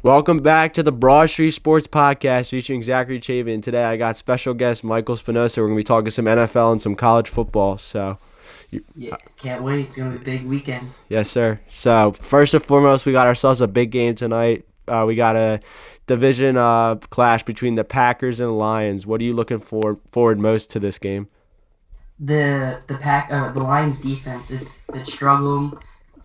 Welcome back to the Broad Street Sports Podcast featuring Zachary Chavin. Today I got special guest Michael Spinoza. We're going to be talking some NFL and some college football. Yeah, can't wait. It's going to be a big weekend. Yes, sir. So, first and foremost, we got ourselves a big game tonight. We got a division clash between the Packers and the Lions. What are you looking forward most to this game? The Lions defense, it's struggling.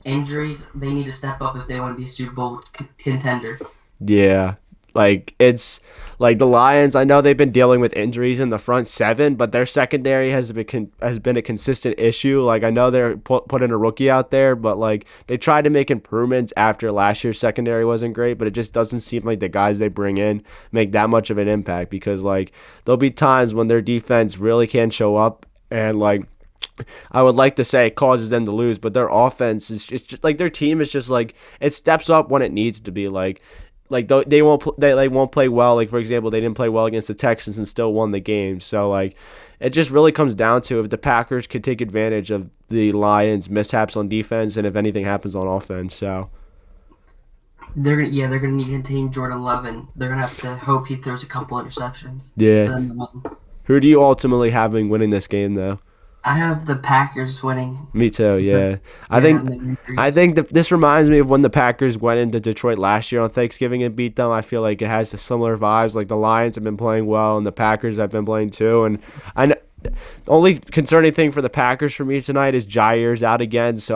Injuries, they need to step up if they want to be a Super Bowl contender. Yeah. It's like the Lions. I know they've been dealing with injuries in the front seven, but their secondary has been a consistent issue. Like I know they're putting a rookie out there, but like they tried to make improvements after last year's secondary wasn't great, but it just doesn't seem like the guys they bring in make that much of an impact because like there'll be times when their defense really can't show up and like I would like to say it causes them to lose, but their offense is just like their team is just like it steps up when it needs to be. They won't play well. Like for example, they didn't play well against the Texans and still won the game. So like it just really comes down to if the Packers could take advantage of the Lions' mishaps on defense and if anything happens on offense. So They're gonna need to contain Jordan Love, and they're gonna have to hope he throws a couple interceptions for yeah, them to win. who do you ultimately have winning this game though? I have the Packers winning. Me too. So, Yeah, I yeah, think and the I injuries. think that this reminds me of when the Packers went into Detroit last year on Thanksgiving and beat them. I feel like it has the similar vibes. Like the Lions have been playing well and the Packers have been playing too. And I know, the only concerning thing for the Packers for me tonight is Jair's out again. It's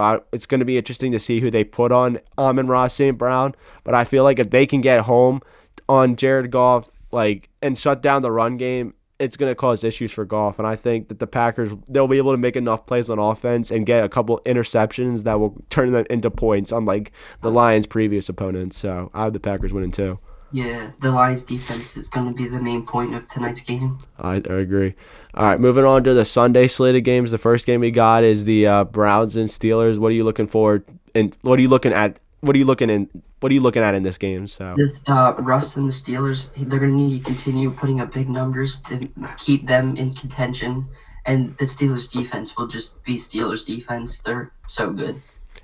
going to be interesting to see who they put on Amon-Ra St. Brown. But I feel like if they can get home on Jared Goff and shut down the run game, it's going to cause issues for Goff. And I think that the Packers, they'll be able to make enough plays on offense and get a couple interceptions that will turn them into points, unlike the Lions' previous opponents. So I have the Packers winning too. Yeah, the Lions defense is going to be the main point of tonight's game. I agree. All right, moving on to the Sunday slate of games. The first game we got is the Browns and Steelers. What are you looking forward and what are you looking at? What are you looking at in this game? So This Russ and the Steelers, they're going to need to continue putting up big numbers to keep them in contention. And the Steelers defense will just be Steelers defense. They're so good.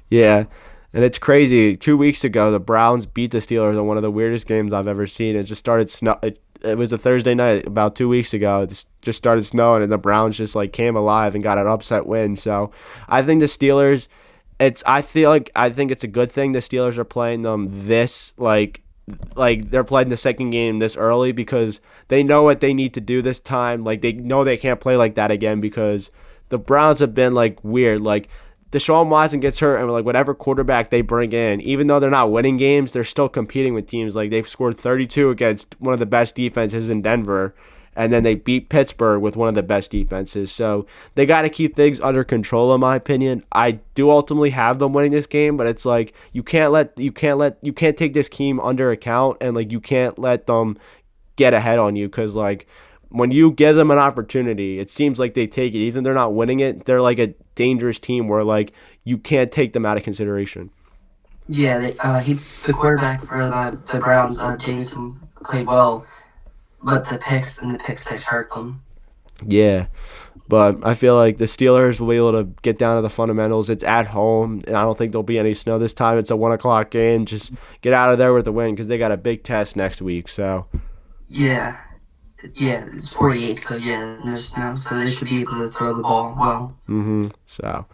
yeah, and it's crazy. 2 weeks ago, the Browns beat the Steelers in one of the weirdest games I've ever seen. It just started snow. It was a Thursday night about 2 weeks ago. It just started snowing, and the Browns just like came alive and got an upset win. So I think the Steelers. I think it's a good thing the Steelers are playing them this they're playing the second game this early because they know what they need to do this time. Like they know they can't play like that again because the Browns have been like weird. Like Deshaun Watson gets hurt and like whatever quarterback they bring in, even though they're not winning games, they're still competing with teams. Like they've scored 32 against one of the best defenses in Denver. And then they beat Pittsburgh with one of the best defenses. So they got to keep things under control, in my opinion. I do ultimately have them winning this game, but it's like you can't take this team under account, and like you can't let them get ahead on you because like when you give them an opportunity, it seems like they take it. Even if they're not winning it, they're like a dangerous team where like you can't take them out of consideration. Yeah, the quarterback for the Browns, Jameson, played well, but the pick six hurt them. Yeah. But I feel like the Steelers will be able to get down to the fundamentals. It's at home, and I don't think there'll be any snow this time. It's a 1 o'clock game. Just get out of there with the win because they got a big test next week. So Yeah, yeah, it's 48, so yeah, there's snow, so they should be able to throw the ball well. so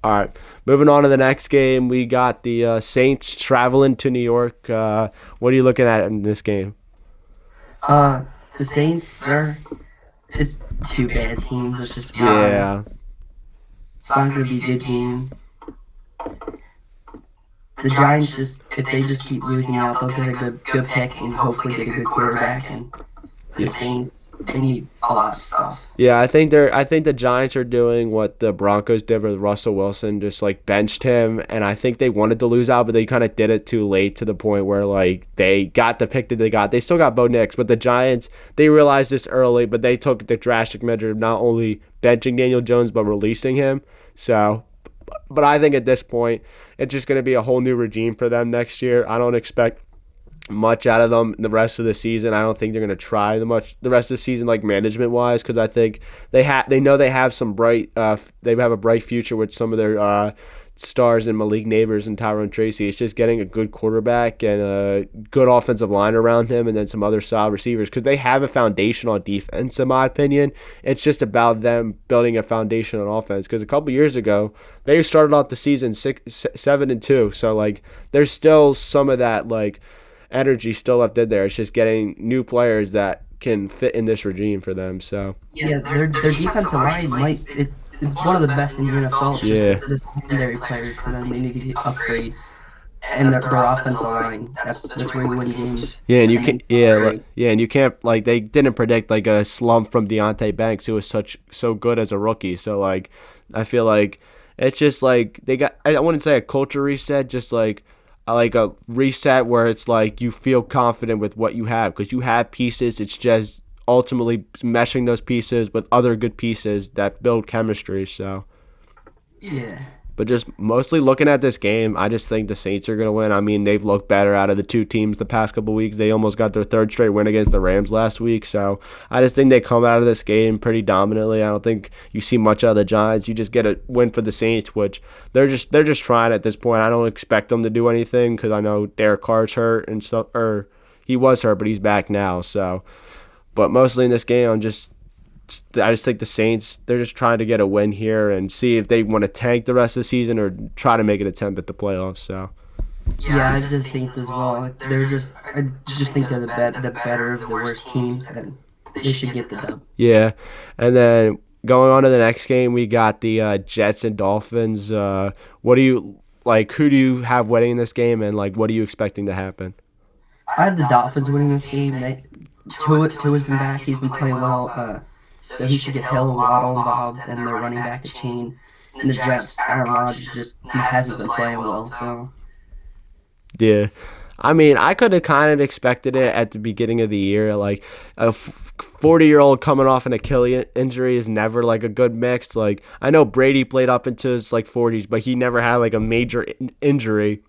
all right, moving on to the next game, we got the Saints traveling to New York. What are you looking at in this game? The Saints, it's two bad teams, let's just be honest. Yeah, It's not going to be a good game. The Giants if they just keep losing out, they'll get a good pick and hopefully get a good quarterback. And the Saints, they need a lot of stuff. yeah. I think the Giants are doing what the Broncos did with Russell Wilson, just like benched him, and I think they wanted to lose out, but they kind of did it too late to the point where like they got the pick that they got. They still got Bo Nix, but the Giants they realized this early, but they took the drastic measure of not only benching Daniel Jones but releasing him. So. But I think at this point, it's just going to be a whole new regime for them next year. I don't expect much out of them the rest of the season. I don't think they're going to try the rest of the season, like management wise, because I think they know they have some bright they have a bright future with some of stars in Malik Neighbors and Tyrone Tracy. It's just getting a good quarterback and a good offensive line around him, and then some other solid receivers because they have a foundation on defense, in my opinion. It's just about them building a foundation on offense because a couple years ago they started off the season 7-2, so like there's still some of that like energy still left in there. It's just getting new players that can fit in this regime for them. So Yeah, their defensive line it's one of the best in the NFL. It's just yeah. the secondary players for them they need to upgrade, and their offensive line. That's where you win games. Yeah, and you And can they upgrade. yeah, and you can't like they didn't predict like a slump from Deontay Banks, who was so good as a rookie. So like, I feel like it's just like they got I wouldn't say a culture reset, just like a reset where it's like you feel confident with what you have because you have pieces. It's just ultimately meshing those pieces with other good pieces that build chemistry. So. Yeah. But just mostly looking at this game, I just think the Saints are going to win. I mean, they've looked better out of the two teams the past couple weeks. They almost got their third straight win against the Rams last week. So I just think they come out of this game pretty dominantly. I don't think you see much out of the Giants. You just get a win for the Saints, which they're just trying at this point. I don't expect them to do anything because I know Derek Carr's hurt and stuff, or he was hurt, but he's back now. So, but mostly in this game, I just think the Saints, they're just trying to get a win here and see if they want to tank the rest of the season or try to make an attempt at the playoffs. So Yeah, I just Saints as well. I just think they're the better of the worst teams, and they should get the dub. yeah, and then going on to the next game, we got the Jets and Dolphins. What do you like? Who do you have winning this game, and like what are you expecting to happen? I have the Dolphins winning this game. Tua's been back. He's been playing well. So he should get Hill and Waddle involved, and their running back at Chain. And the Jets, Aaron Rodgers he hasn't been playing well. So Yeah. I mean, I could have kind of expected it at the beginning of the year. Like a 40-year-old coming off an Achilles injury is never like a good mix. Like I know Brady played up into his like 40s, but he never had like a major injury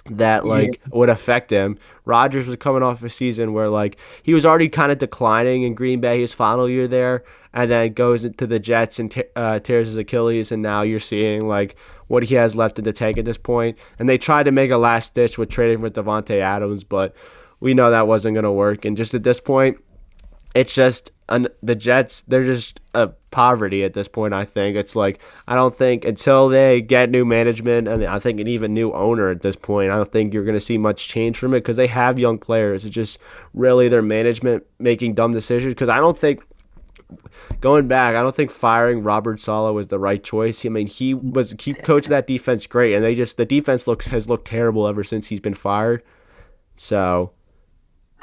that yeah, like would affect him. Rodgers was coming off a season where like he was already kind of declining in Green Bay his final year there, and then goes into the Jets and tears his Achilles, and now you're seeing like what he has left in the tank at this point. And they tried to make a last ditch with trading with Devontae Adams, but we know that wasn't going to work. And just at this point, it's just the Jets. They're just a poverty at this point. I think it's like I don't think until they get new management and I think an even new owner at this point, I don't think you're going to see much change from it because they have young players. It's just really their management making dumb decisions. Because I don't think going back, I don't think firing Robert Saleh was the right choice. I mean, he coached that defense great, and the defense has looked terrible ever since he's been fired. So.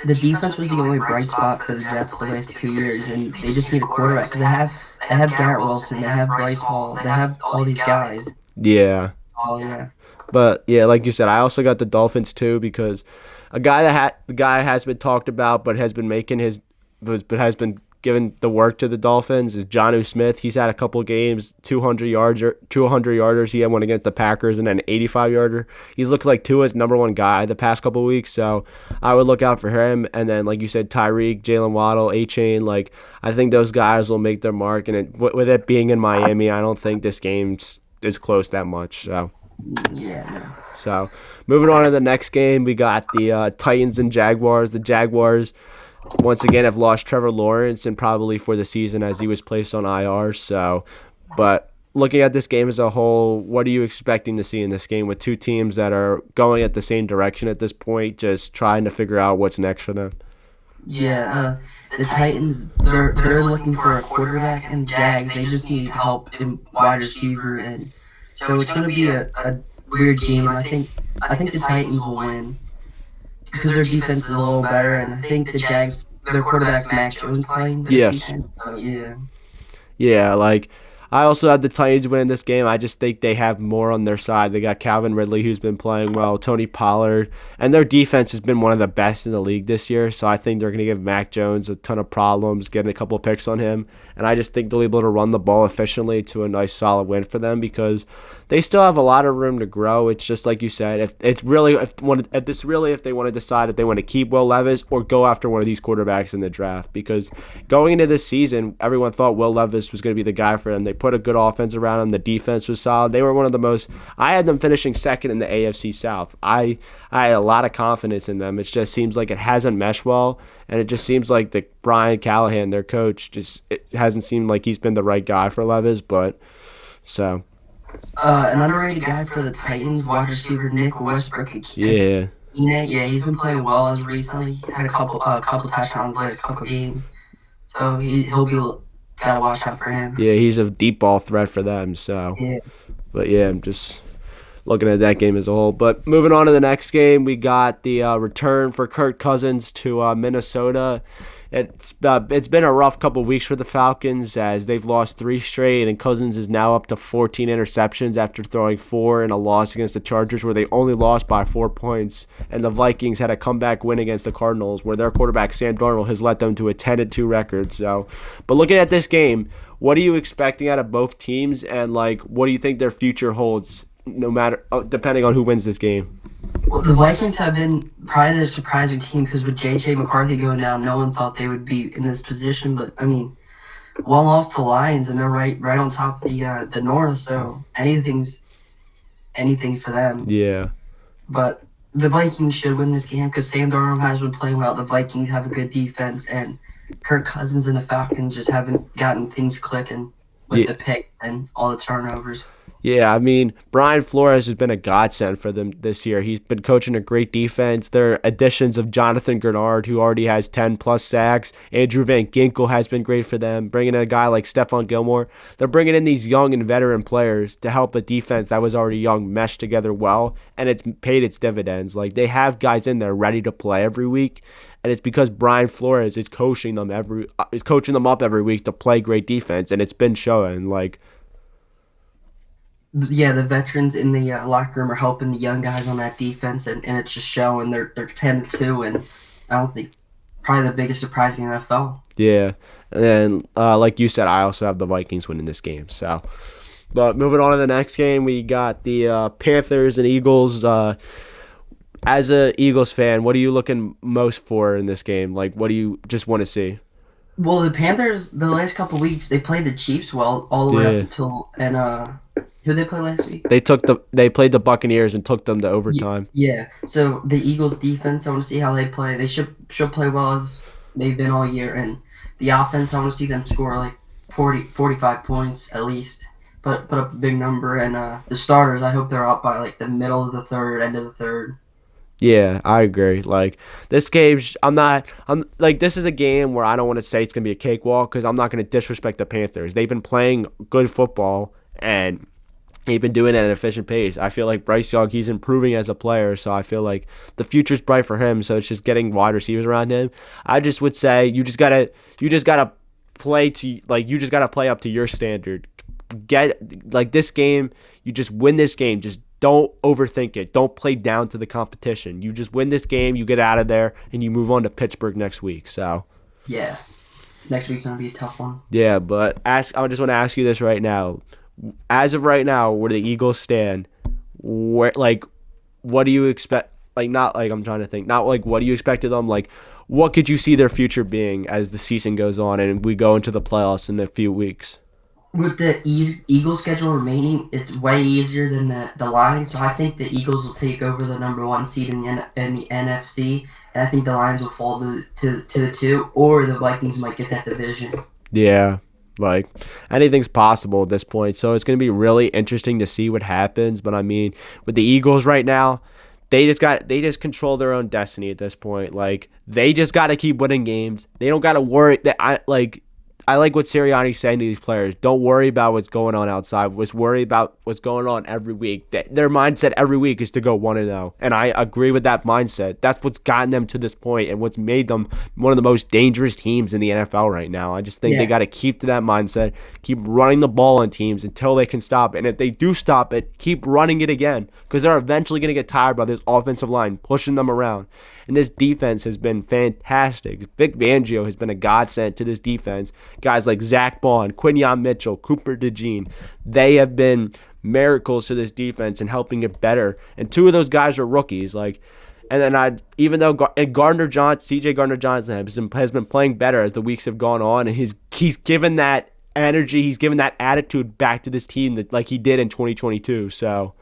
the defense was the only bright spot for the Jets the last 2 years, and they just need a quarterback because they have Garrett Wilson, they have Bryce Hall, they have all these guys. Yeah. Oh yeah, But yeah, like you said, I also got the Dolphins too because the guy has been talked about but has been has been given the work to the Dolphins is Jonnu Smith. He's had a couple games, 200 yarders. He had one against the Packers and then an 85 yarder. He's looked like Tua's number one guy the past couple weeks, so I would look out for him. And then like you said, Tyreek, Jalen Waddle, A-Chain, like I think those guys will make their mark. And with it being in Miami, I don't think this game is close that much. So. yeah, no. So, moving on to the next game, we got the Titans and Jaguars. The Jaguars, once again, have lost Trevor Lawrence and probably for the season as he was placed on IR. So, but looking at this game as a whole, what are you expecting to see in this game with two teams that are going at the same direction at this point, just trying to figure out what's next for them? Yeah, the Titans they're looking for a quarterback, and Jags they just need help in wide receiver, and so it's gonna be a weird game. I think the Titans will win because their defense is a little better, and I think the Jags their quarterback's Mac Jones playing this Yes. weekend. So, yeah. Yeah, like I also had the Titans winning this game. I just think they have more on their side. They got Calvin Ridley, who's been playing well, Tony Pollard, and their defense has been one of the best in the league this year. So I think they're going to give Mac Jones a ton of problems, getting a couple of picks on him. And I just think they'll be able to run the ball efficiently to a nice solid win for them because they still have a lot of room to grow. It's just like you said, if they want to decide if they want to keep Will Levis or go after one of these quarterbacks in the draft. Because going into this season, everyone thought Will Levis was going to be the guy for them. They put a good offense around them. The defense was solid. They were one of the most. I had them finishing second in the AFC South. I had a lot of confidence in them. It just seems like it hasn't meshed well, and it just seems like the Brian Callahan, their coach, just it hasn't seemed like he's been the right guy for Levis. But so An underrated guy for the Titans, wide receiver Nick Westbrook. yeah, Yeah, he's been playing well as recently. Had a couple touchdowns last couple games, so he'll be gotta watch out for him. yeah, he's a deep ball threat for them. So, Yeah. but yeah, I'm just looking at that game as a whole. But moving on to the next game, we got the return for Kirk Cousins to Minnesota. It's been a rough couple of weeks for the Falcons as they've lost 3 straight, and Cousins is now up to 14 interceptions after throwing 4 in a loss against the Chargers where they only lost by 4 points. And the Vikings had a comeback win against the Cardinals where their quarterback Sam Darnold has led them to a 10-2 record. So, but looking at this game, what are you expecting out of both teams, and like what do you think their future holds? No matter, depending on who wins this game. Well, the Vikings have been probably the surprising team because with J.J. McCarthy going down, no one thought they would be in this position. But I mean, one lost to the Lions, and they're right on top of the North. So anything for them. Yeah. But the Vikings should win this game because Sam Darnold has been playing well. The Vikings have a good defense, and Kirk Cousins and the Falcons just haven't gotten things clicking with the pick and all the turnovers. Yeah, I mean, Brian Flores has been a godsend for them this year. He's been coaching a great defense. Their additions of Jonathan Grenard, who already has 10-plus sacks. Andrew Van Ginkel has been great for them. Bringing in a guy like Stephon Gilmore. They're bringing in these young and veteran players to help a defense that was already young mesh together well, and it's paid its dividends. Like, they have guys in there ready to play every week, and it's because Brian Flores is coaching them up every week to play great defense, and it's been showing. Like, yeah, the veterans in the locker room are helping the young guys on that defense, and it's just showing. They're 10-2, and I don't think probably the biggest surprise in the NFL. Yeah, and like you said, I also have the Vikings winning this game. So, but moving on to the next game, we got the Panthers and Eagles. As a Eagles fan, what are you looking most for in this game? Like, what do you just want to see? Well, the Panthers, the last couple weeks, they played the Chiefs well all the way up until who they play last week? They played the Buccaneers and took them to overtime. Yeah. So the Eagles defense, I want to see how they play. They should play well as they've been all year, and the offense, I want to see them score like 45 points at least. Put up a big number, and the starters, I hope they're up by like the middle of the third, end of the third. Yeah, I agree. Like this game, I'm like this is a game where I don't want to say it's gonna be a cakewalk because I'm not gonna disrespect the Panthers. They've been playing good football and they've been doing it at an efficient pace. I feel like Bryce Young, he's improving as a player, so I feel like the future's bright for him. So it's just getting wide receivers around him. I just would say you just gotta play up to your standard. Get like this game, you just win this game. Just don't overthink it. Don't play down to the competition. You just win this game, you get out of there, and you move on to Pittsburgh next week. So yeah, next week's gonna be a tough one. Yeah, but I just want to ask you this right now. As of right now, where the Eagles stand, what do you expect? Like, not like I'm trying to think, not like what do you expect of them? Like, what could you see their future being as the season goes on and we go into the playoffs in a few weeks? With the Eagles schedule remaining, it's way easier than the Lions. So I think the Eagles will take over the number 1 seed in the NFC, and I think the Lions will fall to the 2, or the Vikings might get that division. Yeah. Like anything's possible at this point. So it's going to be really interesting to see what happens. But I mean, with the Eagles right now, they just control their own destiny at this point. Like they just got to keep winning games. They don't got to worry that I like what Sirianni's saying to these players. Don't worry about what's going on outside. Just worry about what's going on every week. Their mindset every week is to go 1-0. And I agree with that mindset. That's what's gotten them to this point and what's made them one of the most dangerous teams in the NFL right now. I just think they got to keep to that mindset, keep running the ball on teams until they can stop it. And if they do stop it, keep running it again because they're eventually going to get tired by this offensive line pushing them around. And this defense has been fantastic. Vic Fangio has been a godsend to this defense. Guys like Zach Bond, Quinyon Mitchell, Cooper DeJean, they have been miracles to this defense and helping it better. And 2 of those guys are rookies. Like, and then CJ Gardner Johnson has been playing better as the weeks have gone on, and he's given that energy. He's given that attitude back to this team that like he did in 2022. So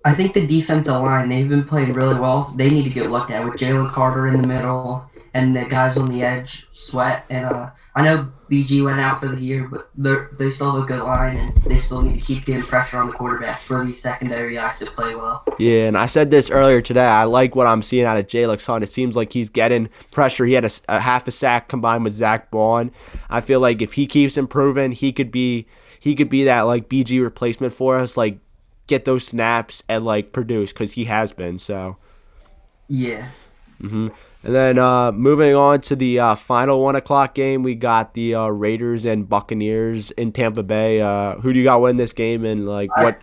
I think the defensive line, they've been playing really well. So they need to get looked at with Jalen Carter in the middle and the guys on the edge, Sweat. And I know BG went out for the year, but they still have a good line, and they still need to keep getting pressure on the quarterback for these secondary guys to play well. yeah, and I said this earlier today. I like what I'm seeing out of Jalen Hunt. It seems like he's getting pressure. He had a half a sack combined with Zach Bond. I feel like if he keeps improving, he could be that like BG replacement for us. Like get those snaps and like produce because he has been. So. Yeah. hmm And then moving on to the final 1 o'clock game, we got the Raiders and Buccaneers in Tampa Bay. Who do you got win this game and like I what?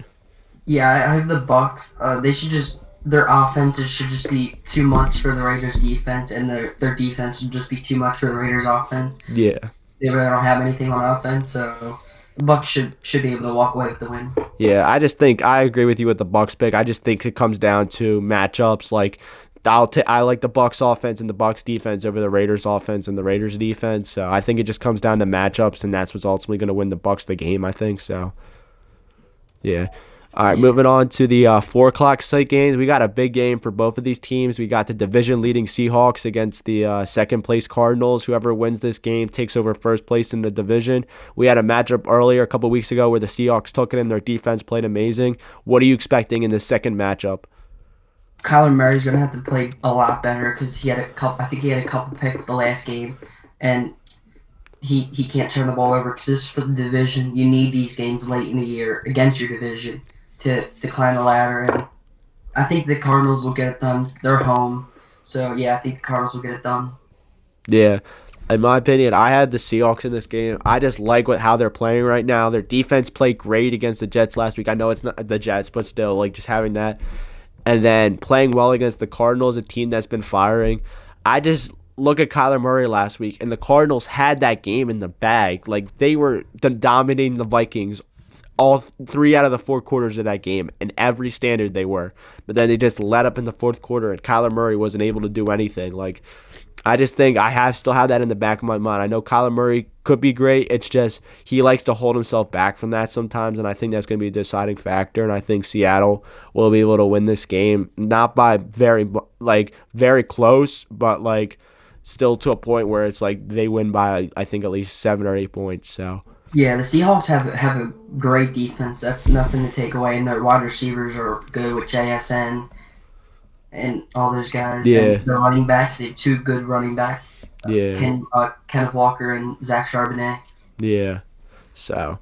I have the Bucks. They should just their offenses should just be too much for the Raiders defense, and their defense should just be too much for the Raiders offense. Yeah, They really don't have anything on offense, so the Bucks should be able to walk away with the win. yeah. I just think I agree with you with the Bucks pick. I just think it comes down to matchups. Like I like the Bucks offense and the Bucks defense over the Raiders offense and the Raiders defense. So I think it just comes down to matchups, and that's what's ultimately going to win the Bucks the game. I think so. Yeah. All right, Yeah. moving on to the 4 o'clock slate games. We got a big game for both of these teams. We got the division leading Seahawks against the second place Cardinals. Whoever wins this game takes over first place in the division. We had a matchup earlier a couple weeks ago where the Seahawks took it and their defense played amazing. What are you expecting in this second matchup? Kyler Murray's gonna have to play a lot better because he had a couple. I think he had a couple picks the last game, and he can't turn the ball over because this is for the division. You need these games late in the year against your division to climb the ladder. And I think the Cardinals will get it done. They're home, so yeah, I think the Cardinals will get it done. Yeah. In my opinion, I had the Seahawks in this game. I just like how they're playing right now. Their defense played great against the Jets last week. I know it's not the Jets, but still, like just having that and then playing well against the Cardinals, a team that's been firing. I just look at Kyler Murray last week, and the Cardinals had that game in the bag. Like they were dominating the Vikings all 3 out of the 4 quarters of that game, in every standard they were. But then they just let up in the fourth quarter, and Kyler Murray wasn't able to do anything. Like I just think I still have that in the back of my mind. I know Kyler Murray could be great. It's just he likes to hold himself back from that sometimes, and I think that's going to be a deciding factor. And I think Seattle will be able to win this game, not by very close, but like still to a point where it's like they win by I think at least 7 or 8 points. So Yeah, the Seahawks have a great defense. That's nothing to take away, and their wide receivers are good with JSN and all those guys, and yeah, the running backs. They have two good running backs, yeah, Kenneth Walker and Zach Charbonnet. yeah. So.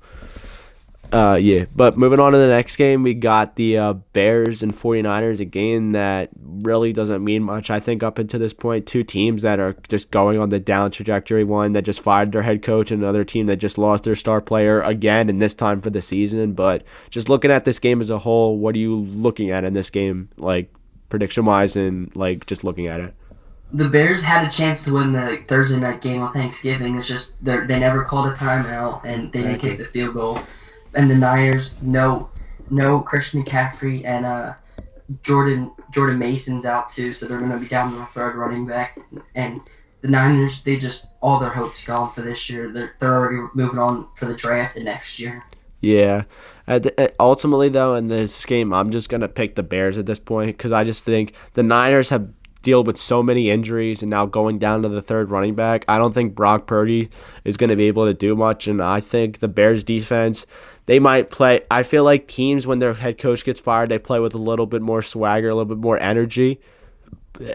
Yeah, but moving on to the next game, we got the Bears and 49ers, a game that really doesn't mean much. I think up until this point, two teams that are just going on the down trajectory. One that just fired their head coach, and another team that just lost their star player again, and this time for the season. But just looking at this game as a whole, what are you looking at in this game, like prediction wise, and like just looking at it? The Bears had a chance to win the Thursday night game on Thanksgiving. It's just they never called a timeout, and they didn't Thank kick you. the field goal. And the Niners, no Christian McCaffrey, and Jordan Mason's out too, so they're going to be down to the third running back. And the Niners, they just all their hopes gone for this year. They're already moving on for the draft the next year. Yeah. Ultimately, though, in this game, I'm just going to pick the Bears at this point because I just think the Niners have dealt with so many injuries and now going down to the third running back. I don't think Brock Purdy is going to be able to do much. And I think the Bears defense, they might play. I feel like teams, when their head coach gets fired, they play with a little bit more swagger, a little bit more energy.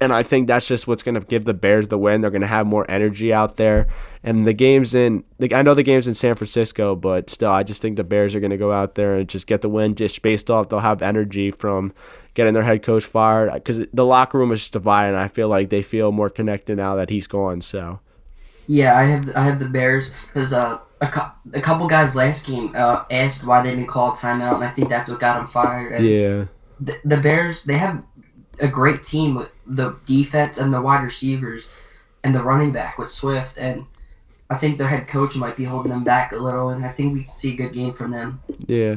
And I think that's just what's going to give the Bears the win. They're going to have more energy out there. And I know the game's in San Francisco, but still, I just think the Bears are going to go out there and just get the win just based off they'll have energy from getting their head coach fired because the locker room is just divided. And I feel like they feel more connected now that he's gone. So, Yeah, I have the Bears because a couple guys last game asked why they didn't call a timeout, and I think that's what got them fired. And yeah. the Bears, they have a great team with the defense and the wide receivers and the running back with Swift, and I think their head coach might be holding them back a little, and I think we can see a good game from them. Yeah.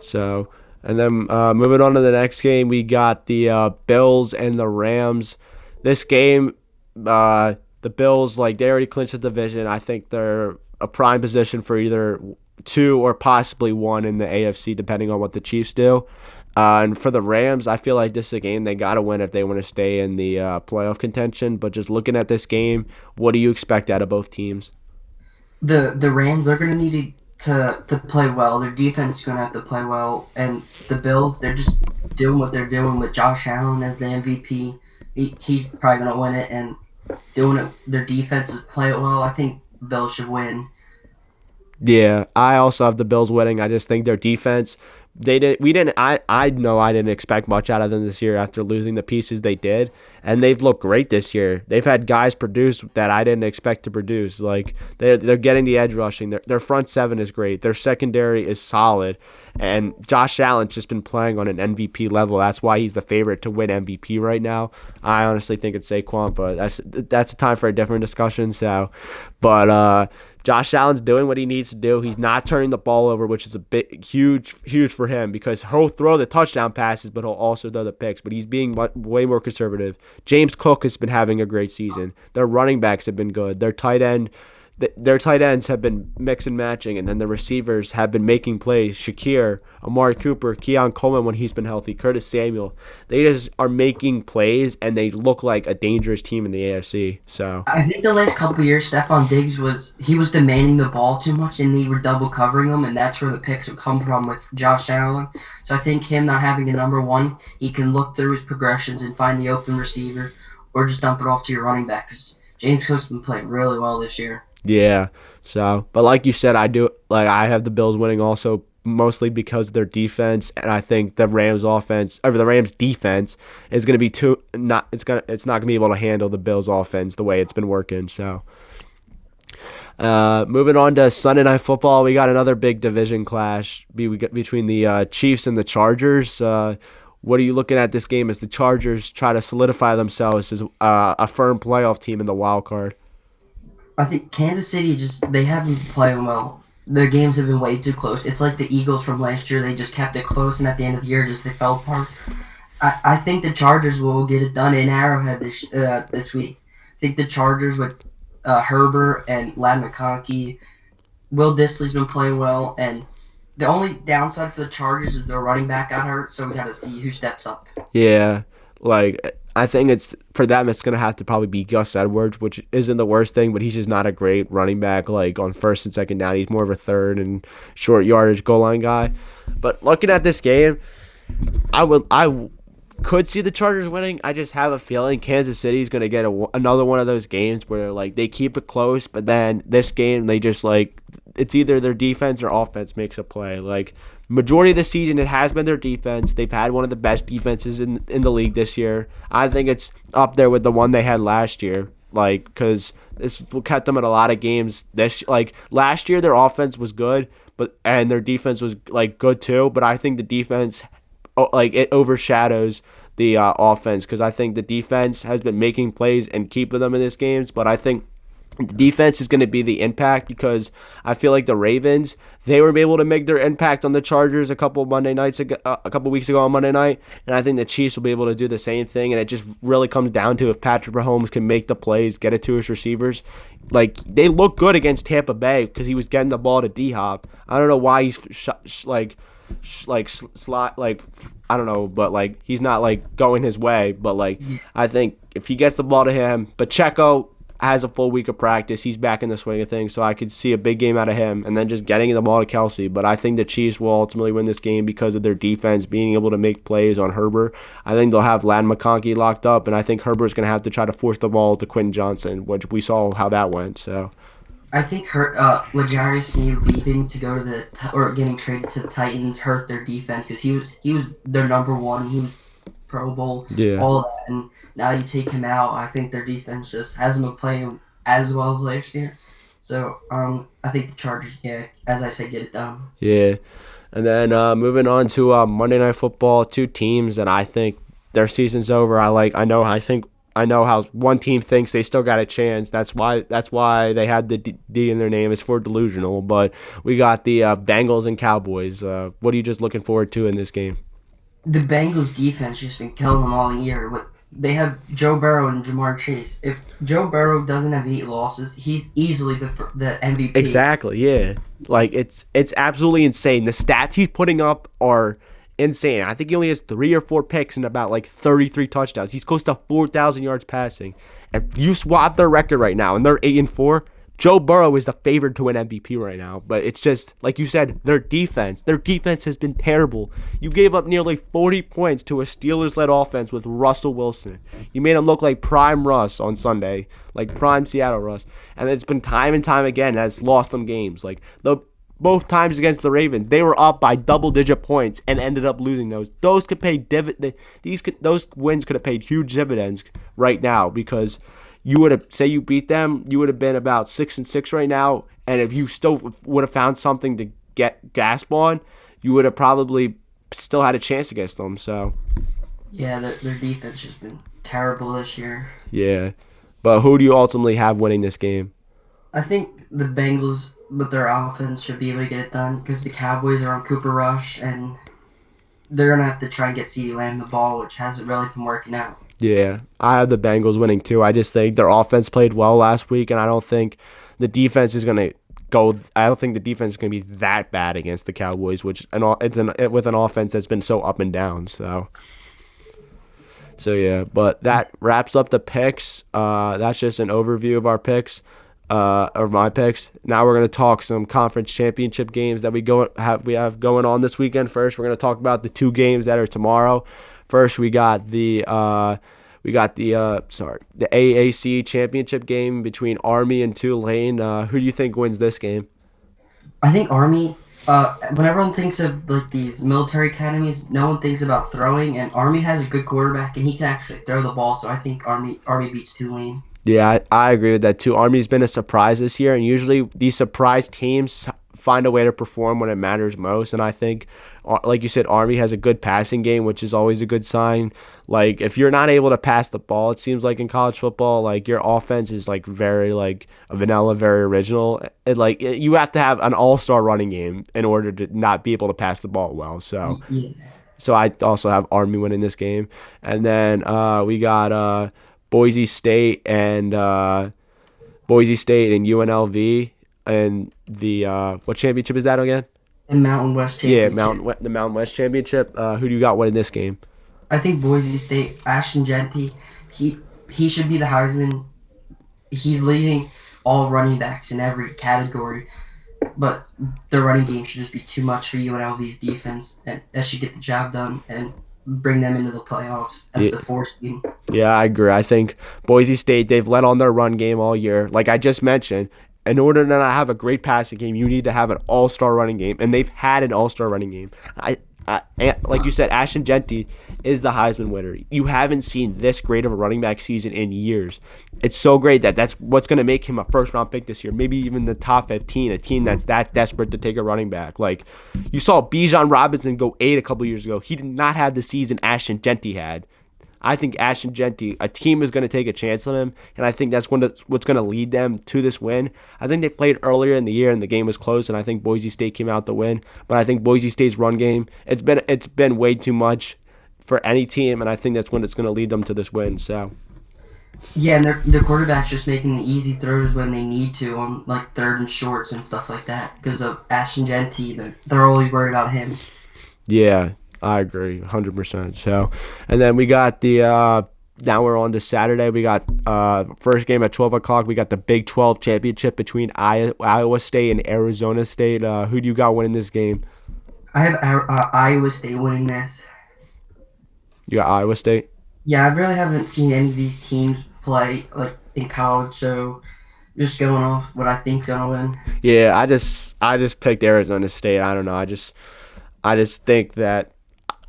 So, and then moving on to the next game, we got the Bills and the Rams. This game, the Bills, like they already clinched the division. I think they're a prime position for either two or possibly one in the AFC, depending on what the Chiefs do. And for the Rams, I feel like this is a game they got to win if they want to stay in the playoff contention. But just looking at this game, what do you expect out of both teams? The Rams are going to need to play well. Their defense is going to have to play well, and the Bills, they're just doing what they're doing with Josh Allen as the MVP. He's probably going to win it, and doing it. Their defense is play it well. I think Bills should win. Yeah, I also have the Bills winning. I just think their defense, they did we didn't I know I didn't expect much out of them this year after losing the pieces they did, and they've looked great this year. They've had guys produce that I didn't expect to produce. Like they're getting the edge rushing. Their front seven is great. Their secondary is solid. And Josh Allen's just been playing on an MVP level. That's why he's the favorite to win MVP right now. I honestly think it's Saquon, but that's a time for a different discussion. So, but Josh Allen's doing what he needs to do. He's not turning the ball over, which is a bit huge for him because he'll throw the touchdown passes, but he'll also throw the picks. But he's being way more conservative. James Cook has been having a great season. Their running backs have been good. Their tight ends have been mix and matching, and then the receivers have been making plays. Shakir, Amari Cooper, Keon Coleman when he's been healthy, Curtis Samuel. They just are making plays, and they look like a dangerous team in the AFC. So I think the last couple of years, Stephon Diggs was demanding the ball too much, and they were double covering him, and that's where the picks would come from with Josh Allen. So I think him not having a number one, he can look through his progressions and find the open receiver, or just dump it off to your running back. Because James Cook's been playing really well this year. yeah, but like you said, I have the Bills winning also mostly because of their defense, and I think the Rams offense or the Rams defense is going to be too not it's not going to be able to handle the Bills offense the way it's been working. So moving on to Sunday Night Football, we got another big division clash between the Chiefs and the Chargers. What are you looking at this game as the Chargers try to solidify themselves as a firm playoff team in the wild card? I think Kansas City they haven't been playing well. Their games have been way too close. It's like the Eagles from last year. They just kept it close, and at the end of the year, they fell apart. I think the Chargers will get it done in Arrowhead this week. I think the Chargers with Herbert and Ladd McConkey. Will Disley's been playing well, and the only downside for the Chargers is their running back got hurt, so we got to see who steps up. Yeah, like I think it's for them. It's gonna have to probably be Gus Edwards, which isn't the worst thing, but he's just not a great running back. Like on first and second down, he's more of a third and short yardage goal line guy. But looking at this game, I could see the Chargers winning. I just have a feeling Kansas City is gonna get another one of those games where like they keep it close, but then this game they just like it's either their defense or offense makes a play. Like majority of the season, it has been their defense. They've had one of the best defenses in the league this year. I think it's up there with the one they had last year. Like, because this kept them in a lot of games. Last year, their offense was good, and their defense was like good too. But I think the defense, it overshadows the offense because I think the defense has been making plays and keeping them in these games. But I think the defense is going to be the impact because I feel like the Ravens, they were able to make their impact on the Chargers a couple weeks ago on Monday night, and I think the Chiefs will be able to do the same thing. And it just really comes down to if Patrick Mahomes can make the plays, get it to his receivers. Like they look good against Tampa Bay because he was getting the ball to D Hop. I don't know why he's slot like I don't know, but like he's not like going his way. But like I think if he gets the ball to him, Pacheco has a full week of practice. He's back in the swing of things, so I could see a big game out of him and then just getting the ball to Kelsey. But I think the Chiefs will ultimately win this game because of their defense being able to make plays on Herbert. I think they'll have Ladd McConkey locked up, and I think Herbert's going to have to try to force the ball to Quentin Johnson, which we saw how that went. So I think L'Jarius Sneed leaving to go to or getting traded to the Titans hurt their defense because he was their number one. He was Pro Bowl, yeah. all that, and now you take him out. I think their defense just hasn't been playing as well as last year. So I think the Chargers, as I said, get it done. Yeah. And then moving on to Monday Night Football, two teams that I think their season's over. I know how one team thinks they still got a chance. That's why they had the D in their name is for delusional. But we got the Bengals and Cowboys. What are you just looking forward to in this game? The Bengals defense just been killing them all year. They have Joe Burrow and Jamar Chase. If Joe Burrow doesn't have 8 losses, he's easily the MVP. Exactly, yeah. Like it's absolutely insane. The stats he's putting up are insane. I think he only has 3 or 4 picks and about like 33 touchdowns. He's close to 4,000 yards passing. If you swap their record right now and they're 8-4, Joe Burrow is the favorite to win MVP right now. But it's just like you said, their defense. Their defense has been terrible. You gave up nearly 40 points to a Steelers-led offense with Russell Wilson. You made him look like prime Russ on Sunday, like prime Seattle Russ. And it's been time and time again that's lost them games. Like the both times against the Ravens, they were up by double-digit points and ended up losing those. Those could pay those wins could have paid huge dividends right now because you would have say you beat them, you would have been about 6-6 right now, and if you still would have found something to get gasp on, you would have probably still had a chance against them. So Yeah, their defense has been terrible this year. yeah, but who do you ultimately have winning this game? I think the Bengals with their offense should be able to get it done because the Cowboys are on Cooper Rush and they're gonna have to try and get CeeDee Lamb the ball, which hasn't really been working out. Yeah, I have the Bengals winning too. I just think their offense played well last week, and I don't think the defense is going to go. I don't think the defense is going to be that bad against the Cowboys, which with an offense that's been so up and down. So yeah, but that wraps up the picks. That's just an overview of our picks, or my picks. Now we're gonna talk some conference championship games that we have going on this weekend. First, we're gonna talk about the 2 games that are tomorrow. First, the AAC championship game between Army and Tulane. Who do you think wins this game? I think Army. When everyone thinks of like these military academies, no one thinks about throwing, and Army has a good quarterback, and he can actually throw the ball. So I think Army beats Tulane. Yeah, I agree with that too. Army's been a surprise this year, and usually these surprise teams find a way to perform when it matters most. And I think, like you said, Army has a good passing game, which is always a good sign. Like if you're not able to pass the ball, it seems like in college football, like your offense is like very like a vanilla, very original. You have to have an all-star running game in order to not be able to pass the ball well. So. Yeah. So I also have Army winning this game, and then we got Boise State and UNLV, and the what championship is that again? The Mountain West Yeah, Championship. The Mountain West Championship. Who do you got winning this game? I think Boise State, Ashton Genty, he he should be the Heisman. He's leading all running backs in every category, but the running game should just be too much for UNLV's defense, and that should get the job done and bring them into the playoffs as Yeah, the fourth team. yeah, I agree. I think Boise State they've let on their run game all year. Like I just mentioned, in order to not have a great passing game, you need to have an all-star running game, and they've had an all-star running game. Like you said, Ashton Genty is the Heisman winner. You haven't seen this great of a running back season in years. It's so great that that's what's going to make him a first-round pick this year, maybe even the top 15, a team that's that desperate to take a running back. Like you saw Bijan Robinson go 8 a couple years ago. He did not have the season Ashton Genty had. I think Ashton Genty, a team is going to take a chance on him, and I think that's what's going to lead them to this win. I think they played earlier in the year and the game was close, and I think Boise State came out to win. But I think Boise State's run game, it's been way too much for any team, and I think that's when it's going to lead them to this win. So Yeah, and their quarterback's just making the easy throws when they need to on like third and shorts and stuff like that because of Ashton Genty. They're always worried about him. yeah, I agree, 100%. So, and then we got the now we're on to Saturday. We got first game at 12 o'clock. We got the Big 12 championship between Iowa State and Arizona State. Who do you got winning this game? I have Iowa State winning this. You got Iowa State. Yeah, I really haven't seen any of these teams play like in college, so just going off what I think's gonna win. Yeah, I just picked Arizona State. I don't know. I just think that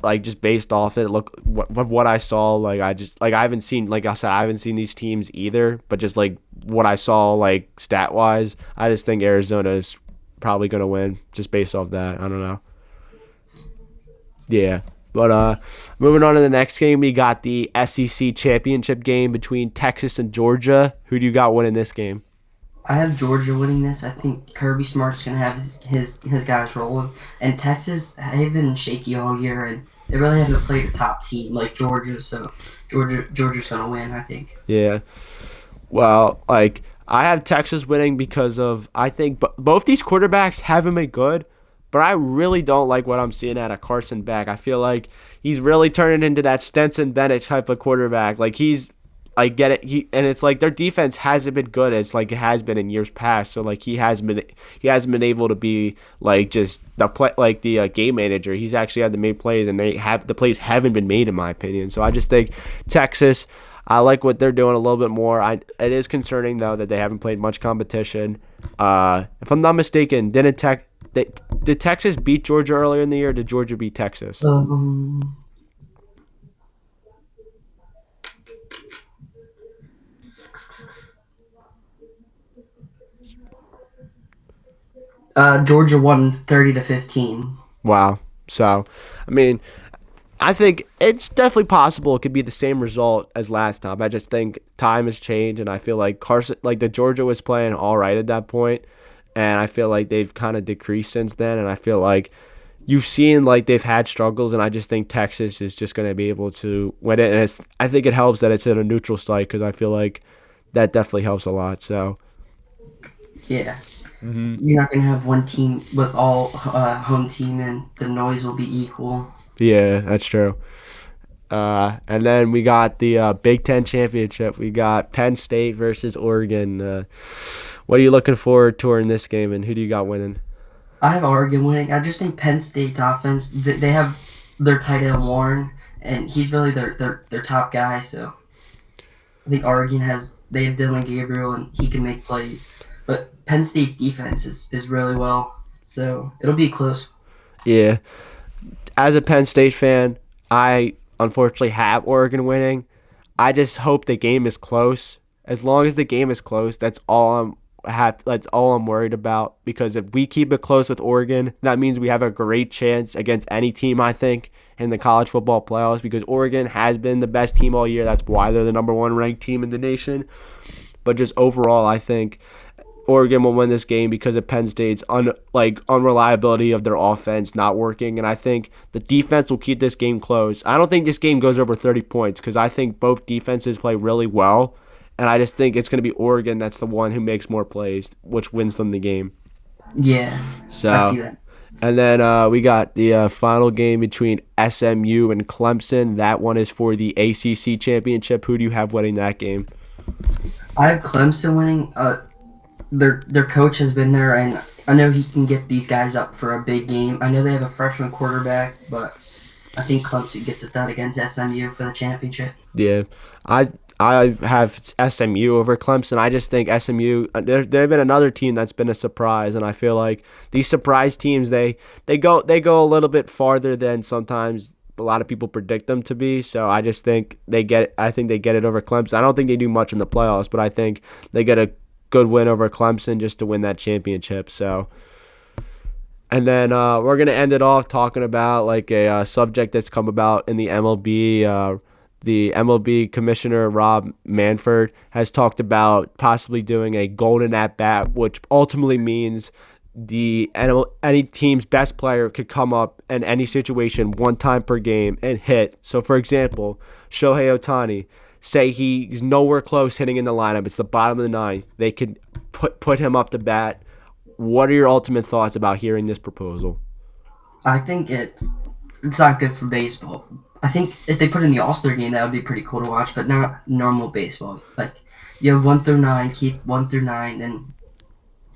like just based off it, look what I saw. Like I haven't seen like I said I haven't seen these teams either. But just like what I saw like stat wise, I just think Arizona is probably gonna win just based off that. I don't know. Yeah. But moving on to the next game, we got the SEC championship game between Texas and Georgia. Who do you got winning this game? I have Georgia winning this. I think Kirby Smart's gonna have his guys rolling, and Texas have been shaky all year, and they really haven't played a top team like Georgia. So Georgia's gonna win, I think. Yeah. Well, like I have Texas winning because of I think both these quarterbacks haven't been good, but I really don't like what I'm seeing out of Carson Beck. I feel like he's really turning into that Stenson Bennett type of quarterback. Like he's I get it. And it's like their defense hasn't been good as like it has been in years past. So like he hasn't been able to be like just the play like the game manager. He's actually had to make plays, and the plays haven't been made in my opinion. So I just think Texas. I like what they're doing a little bit more. It is concerning though that they haven't played much competition. If I'm not mistaken, did Texas beat Georgia earlier in the year? Or did Georgia beat Texas? Um, Georgia won 30-15. Wow. So, I mean, I think it's definitely possible it could be the same result as last time. I just think time has changed, and I feel like like the Georgia was playing all right at that point, and I feel like they've kind of decreased since then. And I feel like you've seen like they've had struggles, and I just think Texas is just going to be able to win it. And I think it helps that it's at a neutral site because I feel like that definitely helps a lot. So, Yeah, hmm you're not gonna have one team with all home team, and the noise will be equal. yeah, that's true. And then we got the Big Ten championship. We got Penn State versus Oregon. What are you looking forward to in this game, and who do you got winning? I have Oregon winning. I just think Penn State's offense. They have their tight end Warren, and he's really their top guy. So I think Oregon has they have Dylan Gabriel, and he can make plays. But Penn State's defense is really well, so it'll be close. Yeah, as a Penn State fan, I unfortunately have Oregon winning. I just hope the game is close. As long as the game is close, that's all I'm worried about. Because if we keep it close with Oregon, that means we have a great chance against any team. I think in the college football playoffs because Oregon has been the best team all year. That's why they're the number one ranked team in the nation. But just overall, I think Oregon will win this game because of Penn State's unreliability of their offense not working, and I think the defense will keep this game close. I don't think this game goes over 30 points because I think both defenses play really well, and I just think it's going to be Oregon that's the one who makes more plays, which wins them the game. Yeah, I So, see that. and then we got the final game between SMU and Clemson. That one is for the ACC championship. Who do you have winning that game? I have Clemson winning. Their coach has been there, and I know he can get these guys up for a big game. I know they have a freshman quarterback, but I think Clemson gets it done against SMU for the championship. Yeah, I I have SMU over Clemson. I just think SMU. They've been another team that's been a surprise, and I feel like these surprise teams they go a little bit farther than sometimes a lot of people predict them to be. So I just think they get. I think they get it over Clemson. I don't think they do much in the playoffs, but I think they get a good win over Clemson just to win that championship. So. And then we're gonna end it off talking about like a subject that's come about in the MLB. The MLB commissioner Rob Manfred has talked about possibly doing a golden at bat, which ultimately means any team's best player could come up in any situation one time per game and hit. So, for example, Shohei Ohtani, say he's nowhere close hitting in the lineup. It's the bottom of the ninth. They could put him up to bat. What are your ultimate thoughts about hearing this proposal? I think it's not good for baseball. I think if they put in the All Star game, that would be pretty cool to watch, but not normal baseball. Like you have 1 through 9, keep 1 through 9, and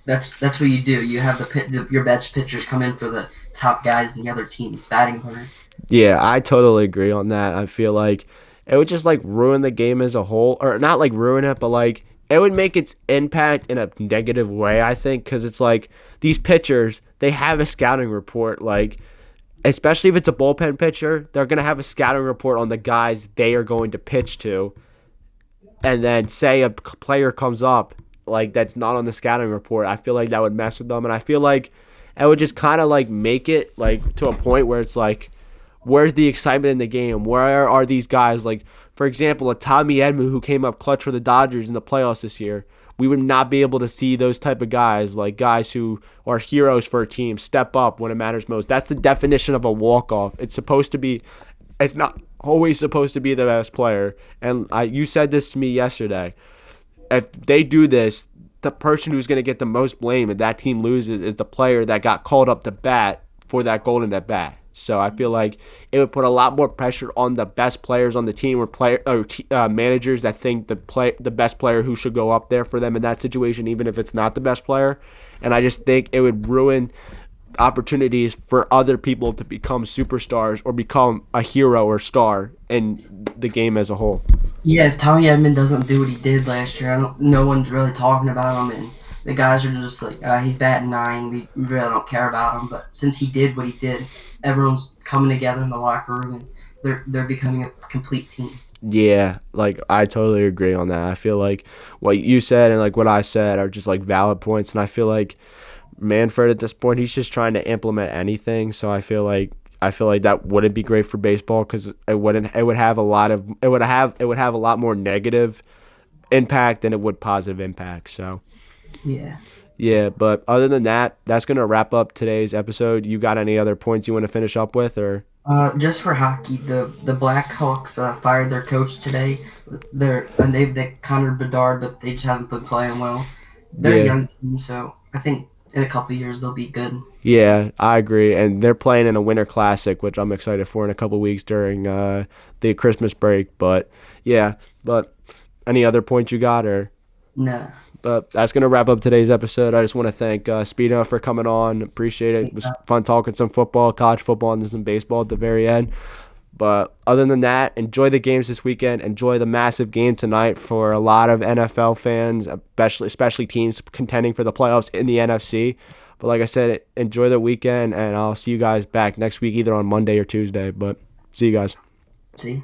that's what you do. You have your best pitchers come in for the top guys in the other team's batting order. Yeah, I totally agree on that. I feel like it would just like ruin the game as a whole, or not like ruin it, but like it would make its impact in a negative way. I think because it's like these pitchers, they have a scouting report, like especially if it's a bullpen pitcher, they're gonna have a scouting report on the guys they are going to pitch to, and then say a player comes up like that's not on the scouting report. I feel like that would mess with them, and I feel like it would just kind of like make it like to a point where it's like where's the excitement in the game? Where are these guys? Like, for example, a Tommy Edman who came up clutch for the Dodgers in the playoffs this year. We would not be able to see those type of guys, like guys who are heroes for a team, step up when it matters most. That's the definition of a walk-off. It's supposed to be, it's not always supposed to be the best player. And you said this to me yesterday. If they do this, the person who's going to get the most blame if that team loses is the player that got called up to bat for that golden at bat. So I feel like it would put a lot more pressure on the best players on the team or managers that think the best player who should go up there for them in that situation, even if it's not the best player. And I just think it would ruin opportunities for other people to become superstars or become a hero or star in the game as a whole. Yeah, if Tommy Edman doesn't do what he did last year, no one's really talking about him, and the guys are just like, he's batting nine. We really don't care about him. But since he did what he did, everyone's coming together in the locker room, and they're becoming a complete team. Yeah, like I totally agree on that. I feel like what you said and like what I said are just like valid points, and I feel like Manfred at this point he's just trying to implement anything. So I feel like that wouldn't be great for baseball because it would have a lot of it would have a lot more negative impact than it would positive impact. So Yeah. yeah, but other than that, that's gonna wrap up today's episode. You got any other points you want to finish up with, or Just for hockey, the Blackhawks fired their coach today. They Conard Bedard, but they just haven't been playing well. They're a yeah, young team, so I think in a couple years they'll be good. yeah, I agree. And they're playing in a winter classic, which I'm excited for in a couple weeks during the Christmas break. But yeah, but any other points you got, or No. but that's gonna wrap up today's episode. I just want to thank Spino for coming on. Appreciate it. It was fun talking some football, college football, and some baseball at the very end. But other than that, enjoy the games this weekend. Enjoy the massive game tonight for a lot of NFL fans, especially teams contending for the playoffs in the NFC. But like I said, enjoy the weekend, and I'll see you guys back next week, either on Monday or Tuesday. But see you guys. See.